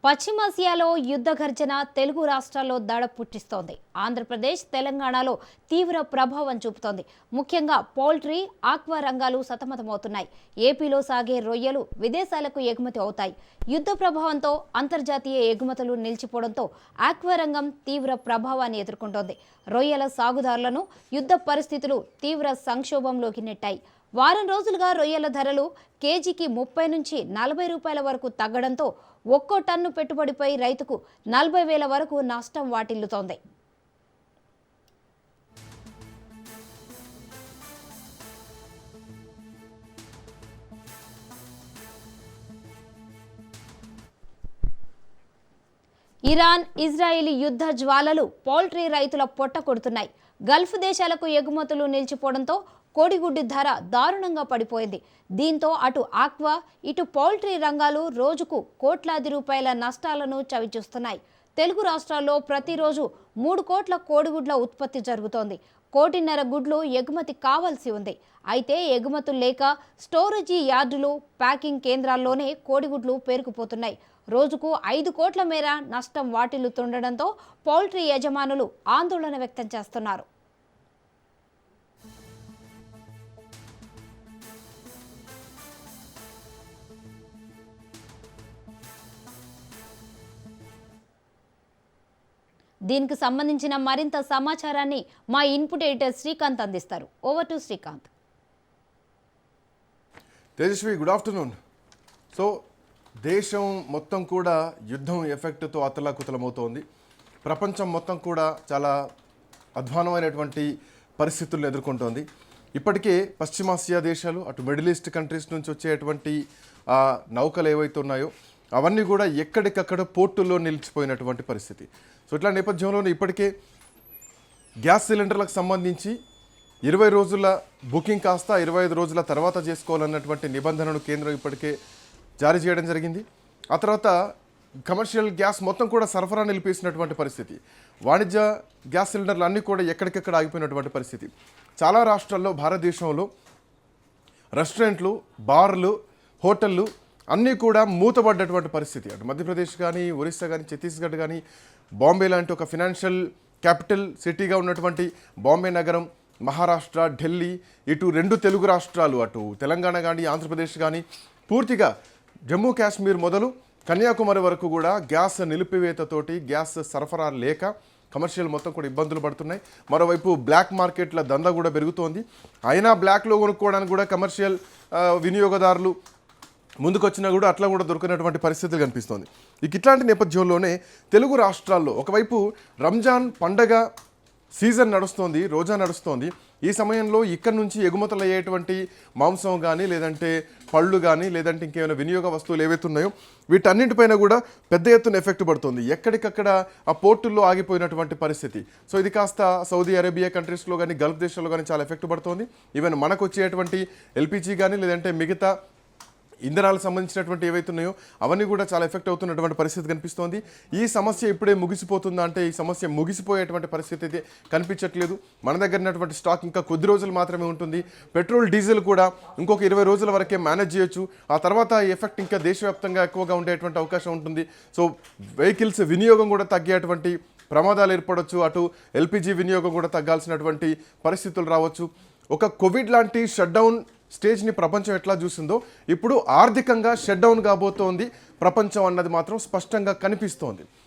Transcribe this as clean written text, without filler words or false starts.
పశ్చిమాసియాలో యుద్ధ ఘర్జన తెలుగు రాష్ట్రాల్లో దడ పుట్టిస్తోంది. ఆంధ్రప్రదేశ్, తెలంగాణలో తీవ్ర ప్రభావం చూపుతోంది. ముఖ్యంగా పౌల్ట్రీ, ఆక్వా రంగాలు సతమతమవుతున్నాయి. ఏపీలో సాగే రొయ్యలు విదేశాలకు ఎగుమతి అవుతాయి. యుద్ధ ప్రభావంతో అంతర్జాతీయ ఎగుమతులు నిలిచిపోవడంతో ఆక్వా రంగం తీవ్ర ప్రభావాన్ని ఎదుర్కొంటోంది. రొయ్యల సాగుదారులను యుద్ధ పరిస్థితులు తీవ్ర సంక్షోభంలోకి నెట్టాయి. వారం రోజులుగా రొయ్యల ధరలు కేజీకి 30 నుంచి 40 రూపాయల వరకు తగ్గడంతో ఒక్కో టన్ను పెట్టుబడిపై రైతుకు 40,000 వరకు నష్టం వాటిల్లుతోంది. ఇరాన్, ఇజ్రాయిలీ యుద్ధ జ్వాలలు పౌల్ట్రీ రైతుల పొట్ట కొడుతున్నాయి. గల్ఫ్ దేశాలకు ఎగుమతులు నిలిచిపోవడంతో కోడిగుడ్డు ధర దారుణంగా పడిపోయింది. దీంతో అటు ఆక్వా, ఇటు పౌల్ట్రీ రంగాలు రోజుకు కోట్లాది రూపాయల నష్టాలను చవిచూస్తున్నాయి. తెలుగు రాష్ట్రాల్లో ప్రతిరోజు 3 కోట్ల కోడిగుడ్ల ఉత్పత్తి జరుగుతోంది. 1.5 కోటి గుడ్లు ఎగుమతి కావాల్సి ఉంది. అయితే ఎగుమతులు లేక స్టోరేజీ యార్డులు, ప్యాకింగ్ కేంద్రాల్లోనే కోడిగుడ్లు పేరుకుపోతున్నాయి. రోజుకు 5 కోట్ల మేర నష్టం వాటిల్లుతుండడంతో పౌల్ట్రీ యజమానులు ఆందోళన వ్యక్తం చేస్తున్నారు. దీనికి సంబంధించిన మరింత సమాచారాన్ని మా ఇన్పుట్ ఎడిటర్ శ్రీకాంత్ అందిస్తారు. Over to Srikanth. Tejaswi, good afternoon. So దేశం మొత్తం కూడా యుద్ధం ఎఫెక్ట్తో అతలాకుతలమవుతోంది. ప్రపంచం మొత్తం కూడా చాలా అధ్వానమైనటువంటి పరిస్థితులను ఎదుర్కొంటోంది. ఇప్పటికే పశ్చిమాసియా దేశాలు, అటు మిడిల్ ఈస్ట్ కంట్రీస్ నుంచి వచ్చేటువంటి నౌకలు ఏవైతే ఉన్నాయో అవన్నీ కూడా ఎక్కడికక్కడ పోర్టుల్లో నిలిచిపోయినటువంటి పరిస్థితి. సో ఇట్లా నేపథ్యంలోనే ఇప్పటికే గ్యాస్ సిలిండర్లకు సంబంధించి 20 రోజుల బుకింగ్ కాస్త 25 రోజుల తర్వాత చేసుకోవాలన్నటువంటి నిబంధనను కేంద్రం ఇప్పటికే జారీ చేయడం జరిగింది. ఆ తర్వాత కమర్షియల్ గ్యాస్ మొత్తం కూడా సరఫరా నిలిపేసినటువంటి పరిస్థితి. వాణిజ్య గ్యాస్ సిలిండర్లు అన్నీ కూడా ఎక్కడికెక్కడ ఆగిపోయినటువంటి పరిస్థితి. చాలా రాష్ట్రాల్లో, భారతదేశంలో రెస్టారెంట్లు, బార్లు, హోటళ్ళు అన్నీ కూడా మూతపడ్డటువంటి పరిస్థితి. అటు మధ్యప్రదేశ్ కానీ, ఒరిస్సా కానీ, ఛత్తీస్గఢ్ కానీ, బాంబే లాంటి ఒక ఫినాన్షియల్ క్యాపిటల్ సిటీగా ఉన్నటువంటి బాంబే నగరం, మహారాష్ట్ర, ఢిల్లీ, ఇటు 2 తెలుగు రాష్ట్రాలు, అటు తెలంగాణ కానీ, ఆంధ్రప్రదేశ్ కానీ, పూర్తిగా జమ్మూ కాశ్మీర్ మొదలు కన్యాకుమారి వరకు కూడా గ్యాస్ నిలిపివేతతోటి గ్యాస్ సరఫరా లేక కమర్షియల్ మొత్తం కూడా ఇబ్బందులు పడుతున్నాయి. మరోవైపు బ్లాక్ మార్కెట్ల దందా కూడా పెరుగుతోంది. అయినా బ్లాక్లో కొనుక్కోవడానికి కూడా కమర్షియల్ వినియోగదారులు ముందుకొచ్చినా కూడా అట్లా కూడా దొరికినటువంటి పరిస్థితులు కనిపిస్తోంది. ఇట్లాంటి నేపథ్యంలోనే తెలుగు రాష్ట్రాల్లో ఒకవైపు రంజాన్ పండగ సీజన్ నడుస్తోంది, రోజా నడుస్తోంది. ఈ సమయంలో ఇక్కడ నుంచి ఎగుమతులు అయ్యేటువంటి మాంసం కానీ, లేదంటే పళ్ళు కానీ, లేదంటే ఇంకేమైనా వినియోగ వస్తువులు ఏవైతే ఉన్నాయో వీటన్నింటిపైన కూడా పెద్ద ఎత్తున ఎఫెక్ట్ పడుతుంది. ఎక్కడికక్కడ ఆ పోర్టుల్లో ఆగిపోయినటువంటి పరిస్థితి. సో ఇది కాస్త సౌదీ అరేబియా కంట్రీస్లో కానీ, గల్ఫ్ దేశాల్లో కానీ చాలా ఎఫెక్ట్ పడుతుంది. ఈవెన్ మనకు వచ్చేటువంటి ఎల్పిజి కానీ, లేదంటే మిగతా ఇంధనాలకు సంబంధించినటువంటి ఏవైతే ఉన్నాయో అవన్నీ కూడా చాలా ఎఫెక్ట్ అవుతున్నటువంటి పరిస్థితి కనిపిస్తోంది. ఈ సమస్య ఇప్పుడే ముగిసిపోతుందా అంటే ఈ సమస్య ముగిసిపోయేటువంటి పరిస్థితి అయితే కనిపించట్లేదు. మన దగ్గర ఉన్నటువంటి స్టాక్ ఇంకా కొద్ది రోజులు మాత్రమే ఉంటుంది. పెట్రోల్, డీజిల్ కూడా ఇంకొక 20 రోజుల వరకే మేనేజ్ చేయొచ్చు. ఆ తర్వాత ఈ ఎఫెక్ట్ ఇంకా దేశవ్యాప్తంగా ఎక్కువగా ఉండేటువంటి అవకాశం ఉంటుంది. సో వెహికల్స్ వినియోగం కూడా తగ్గేటువంటి ప్రమాదాలు ఏర్పడవచ్చు. అటు ఎల్పిజి వినియోగం కూడా తగ్గాల్సినటువంటి పరిస్థితులు రావచ్చు. ఒక కోవిడ్ లాంటి షట్డౌన్ స్టేజ్ని ప్రపంచం ఎట్లా చూసిందో ఇప్పుడు ఆర్థికంగా షట్డౌన్ కాబోతోంది ప్రపంచం అన్నది మాత్రం స్పష్టంగా కనిపిస్తోంది.